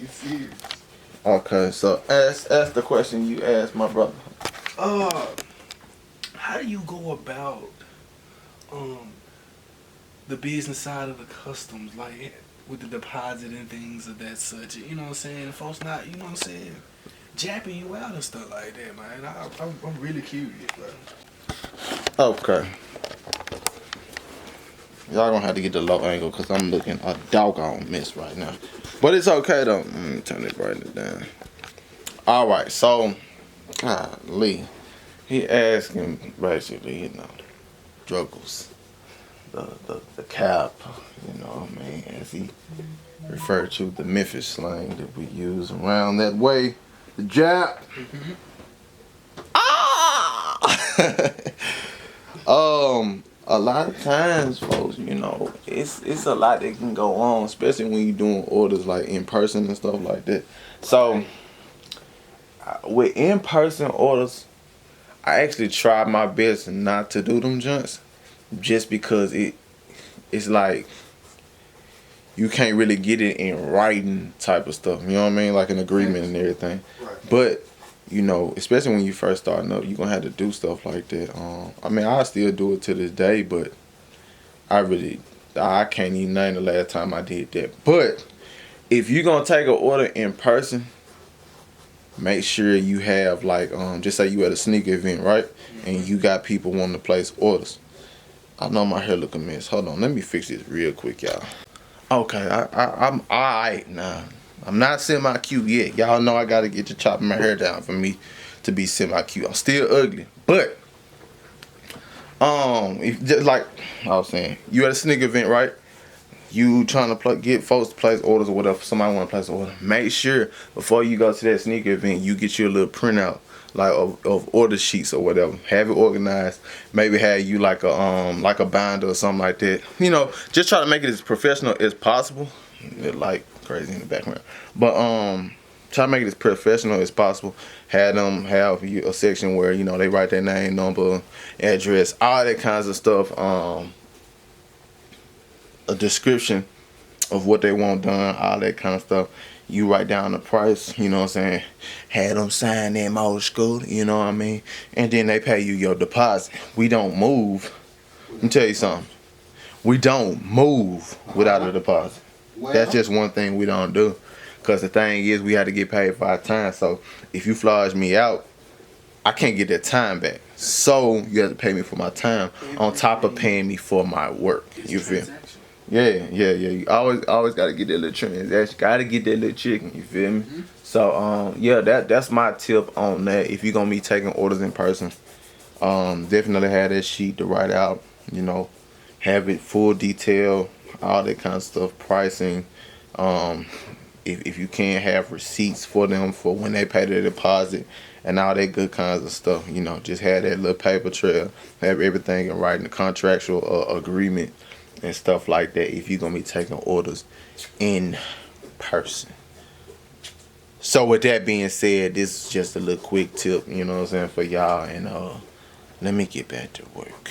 You serious? Okay, so ask the question you asked my brother. Uh, how do you go about um the business side of the customs, like with the deposit and things of that such? You know what I'm saying? Folks not, you know what I'm saying, japping you out and stuff like that, man. I'm really curious, bro. Okay. Y'all gonna have to get the low angle because I'm looking a doggone mess right now. But it's okay though. Let me turn it right down. Alright, so Lee, he asking basically, struggles. The cap, what I mean, as he referred to the Memphis slang that we use around that way. The jab. Ah! A lot of times, folks, it's a lot that can go on, especially when you're doing orders like in person and stuff like that. So, with in person orders, I actually try my best not to do them joints, just because it's like you can't really get it in writing type of stuff. You know what I mean, like an agreement and everything. Right. But especially when you first starting up, you're gonna have to do stuff like that. I mean, I still do it to this day, but I can't even name the last time I did that. But if you're gonna take an order in person, make sure you have like just say you at a sneaker event, right? And you got people wanting to place orders. I know my hair look a mess. Hold on, let me fix this real quick, y'all. Okay, I'm alright now. I'm not semi-cute yet. Y'all know I gotta get to chopping my hair down for me to be semi-cute. I'm still ugly, but if just like I was saying, you at a sneaker event, right? You trying to get folks to place orders or whatever. Somebody want to place an order. Make sure before you go to that sneaker event, you get you a little printout like of order sheets or whatever. Have it organized. Maybe have you like a binder or something like that. Just try to make it as professional as possible. It like crazy in the background, but try to make it as professional as possible. Have them have a section where they write their name, number, address, all that kinds of stuff. A description of what they want done, all that kind of stuff. You write down the price, you know what I'm saying? Had them sign them old school, you know what I mean? And then they pay you your deposit. We don't move. Let me tell you something. We don't move without a deposit. That's just one thing we don't do. Because the thing is, we had to get paid for our time. So if you flush me out, I can't get that time back. So you have to pay me for my time on top of paying me for my work. You feel me? Yeah. You always gotta get that little transaction. Gotta get that little chicken. You feel me? Mm-hmm. So that's my tip on that. If you're gonna be taking orders in person, definitely have that sheet to write out. Have it full detail, all that kind of stuff, pricing. If you can't have receipts for them for when they pay their deposit and all that good kinds of stuff, just have that little paper trail, have everything in writing, the contractual agreement and stuff like that if you're going to be taking orders in person. So with that being said, this is just a little quick tip, for y'all, and let me get back to work.